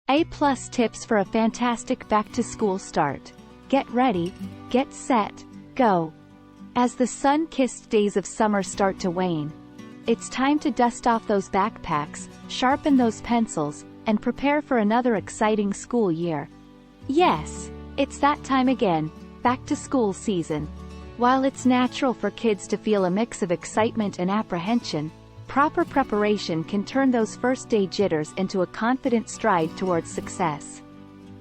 A+ tips for a fantastic back-to-school start. Get ready, get set, go. As the sun-kissed days of summer start to wane, it's time to dust off those backpacks, sharpen those pencils, and prepare for another exciting school year. Yes, it's that time again, back-to-school season. While it's natural for kids to feel a mix of excitement and apprehension, proper preparation can turn those first-day jitters into a confident stride towards success.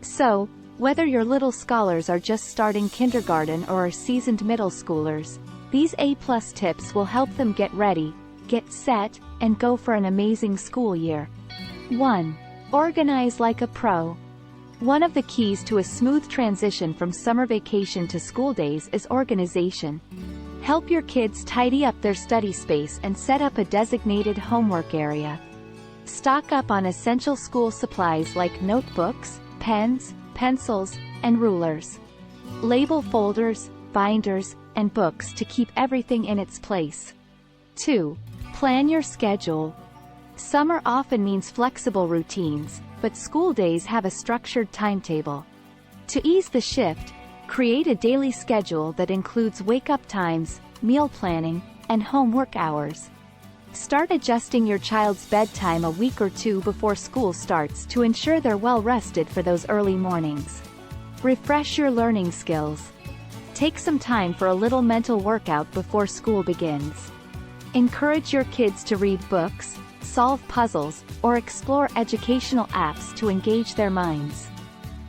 So, whether your little scholars are just starting kindergarten or are seasoned middle schoolers, these A+ tips will help them get ready, get set, and go for an amazing school year. 1. Organize like a pro. One of the keys to a smooth transition from summer vacation to school days is organization. Help your kids tidy up their study space and set up a designated homework area. Stock up on essential school supplies like notebooks, pens, pencils, and rulers. Label folders, binders, and books to keep everything in its place. 2. Plan your schedule. Summer often means flexible routines, but school days have a structured timetable. To ease the shift, create a daily schedule that includes wake-up times, meal planning, and homework hours. Start adjusting your child's bedtime a week or two before school starts to ensure they're well rested for those early mornings. Refresh your learning skills. Take some time for a little mental workout before school begins. Encourage your kids to read books, solve puzzles, or explore educational apps to engage their minds.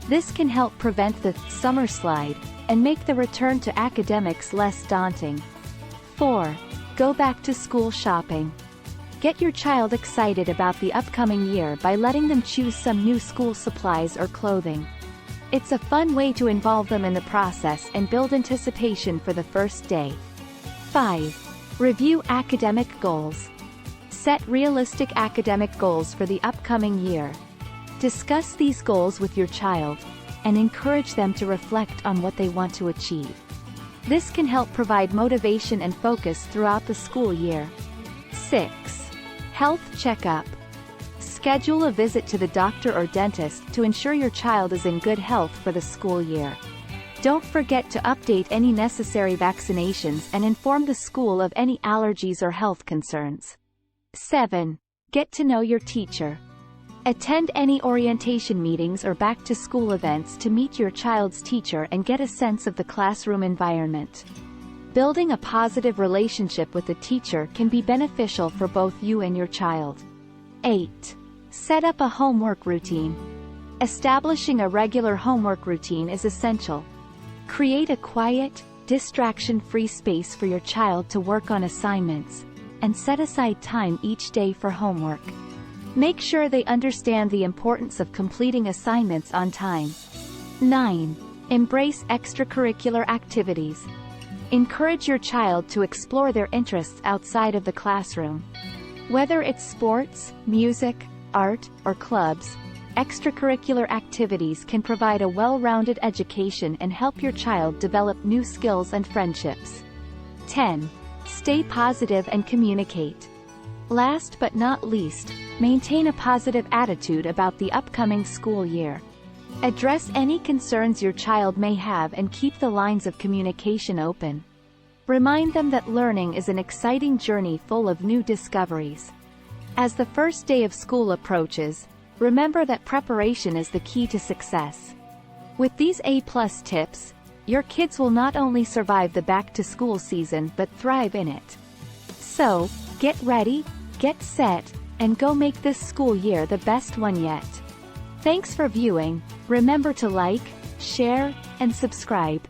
This can help prevent the summer slide and make the return to academics less daunting. 4. Go back to school shopping. Get your child excited about the upcoming year by letting them choose some new school supplies or clothing. It's a fun way to involve them in the process and build anticipation for the first day. 5. Review academic goals. Set realistic academic goals for the upcoming year. Discuss these goals with your child, and encourage them to reflect on what they want to achieve. This can help provide motivation and focus throughout the school year. 6. Health checkup. Schedule a visit to the doctor or dentist to ensure your child is in good health for the school year. Don't forget to update any necessary vaccinations and inform the school of any allergies or health concerns. 7. Get to know your teacher. Attend any orientation meetings or back-to-school events to meet your child's teacher and get a sense of the classroom environment. Building a positive relationship with the teacher can be beneficial for both you and your child. 8. Set up a homework routine. Establishing a regular homework routine is essential. Create a quiet, distraction-free space for your child to work on assignments, and set aside time each day for homework. Make sure they understand the importance of completing assignments on time. 9. Embrace extracurricular activities. Encourage your child to explore their interests outside of the classroom. Whether it's sports, music, art, or clubs, extracurricular activities can provide a well-rounded education and help your child develop new skills and friendships. 10. Stay positive and communicate. Last but not least, maintain a positive attitude about the upcoming school year. Address any concerns your child may have and keep the lines of communication open. Remind them that learning is an exciting journey full of new discoveries. As the first day of school approaches, remember that preparation is the key to success. With these A+ tips, your kids will not only survive the back-to-school season but thrive in it. So, get ready, get set, and go make this school year the best one yet. Thanks for viewing. Remember to like, share, and subscribe.